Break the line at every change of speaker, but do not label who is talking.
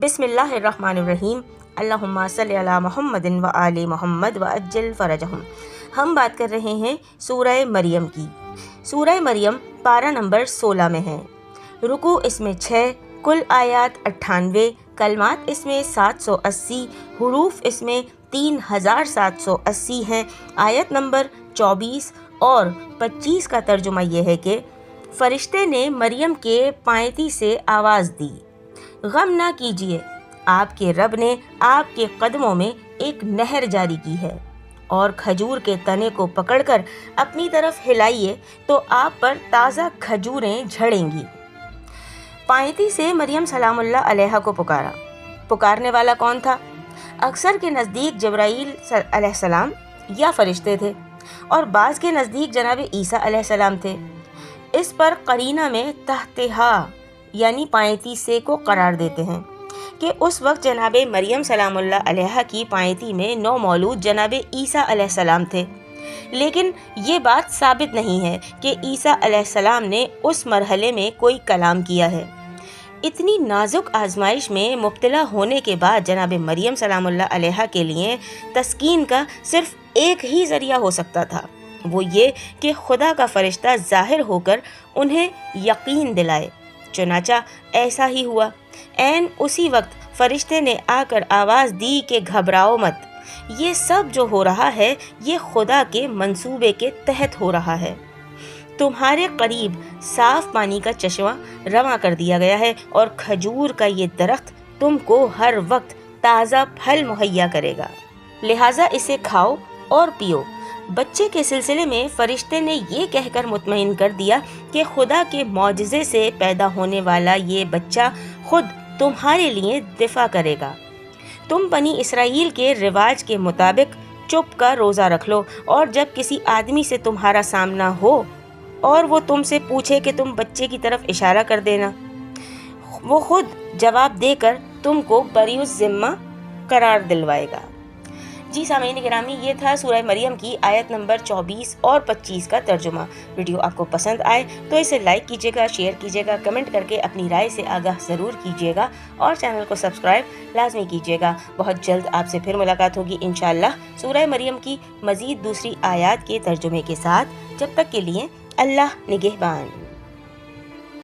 بسم اللہ الرحمن الرحیم، اللہم صلی علی محمد و آل محمد وعجل فرجہم۔ ہم بات کر رہے ہیں سورہ مریم کی۔ سورہ مریم پارہ نمبر 16 میں ہے۔ رکوع اس میں 6، کل آیات 98، کلمات اس میں 780، حروف اس میں 3780 ہیں۔ آیت نمبر 24 اور 25 کا ترجمہ یہ ہے کہ فرشتے نے مریم کے پائنتی سے آواز دی، غم نہ کیجیے، آپ کے رب نے آپ کے قدموں میں ایک نہر جاری کی ہے، اور کھجور کے تنے کو پکڑ کر اپنی طرف ہلائیے تو آپ پر تازہ کھجوریں جھڑیں گی۔ پائنتی سے مریم سلام اللہ علیہا کو پکارا۔ پکارنے والا کون تھا؟ اکثر کے نزدیک جبرائیل علیہ السلام یا فرشتے تھے، اور بعض کے نزدیک جناب عیسیٰ علیہ السلام تھے۔ اس پر قرینہ میں تحتہا یعنی پائنتی سے کو قرار دیتے ہیں کہ اس وقت جناب مریم سلام اللہ علیہا کی پائنتی میں نومولود جناب عیسیٰ علیہ السلام تھے، لیکن یہ بات ثابت نہیں ہے کہ عیسیٰ علیہ السلام نے اس مرحلے میں کوئی کلام کیا ہے۔ اتنی نازک آزمائش میں مبتلا ہونے کے بعد جناب مریم سلام اللہ علیہا کے لیے تسکین کا صرف ایک ہی ذریعہ ہو سکتا تھا، وہ یہ کہ خدا کا فرشتہ ظاہر ہو کر انہیں یقین دلائے۔ چنانچہ ایسا ہی ہوا۔ عین اسی وقت فرشتے نے آ کر آواز دی کہ گھبراؤ مت، یہ سب جو ہو رہا ہے یہ خدا کے منصوبے کے تحت ہو رہا ہے۔ تمہارے قریب صاف پانی کا چشمہ رواں کر دیا گیا ہے، اور کھجور کا یہ درخت تم کو ہر وقت تازہ پھل مہیا کرے گا، لہٰذا اسے کھاؤ اور پیو۔ بچے کے سلسلے میں فرشتے نے یہ کہہ کر مطمئن کر دیا کہ خدا کے معجزے سے پیدا ہونے والا یہ بچہ خود تمہارے لیے دفاع کرے گا۔ تم بنی اسرائیل کے رواج کے مطابق چپ کا روزہ رکھ لو، اور جب کسی آدمی سے تمہارا سامنا ہو اور وہ تم سے پوچھے کہ تم بچے کی طرف اشارہ کر دینا، وہ خود جواب دے کر تم کو بری الذمہ قرار دلوائے گا۔ جی سامعین گرامی، یہ تھا سورہ مریم کی آیت نمبر 24 اور 25 کا ترجمہ۔ ویڈیو آپ کو پسند آئے تو اسے لائک کیجیے گا، شیئر کیجیے گا، کمنٹ کر کے اپنی رائے سے آگاہ ضرور کیجیے گا، اور چینل کو سبسکرائب لازمی کیجیے گا۔ بہت جلد آپ سے پھر ملاقات ہوگی انشاءاللہ سورہ مریم کی مزید دوسری آیات کے ترجمے کے ساتھ۔ جب تک کے لیے اللہ نگہبان۔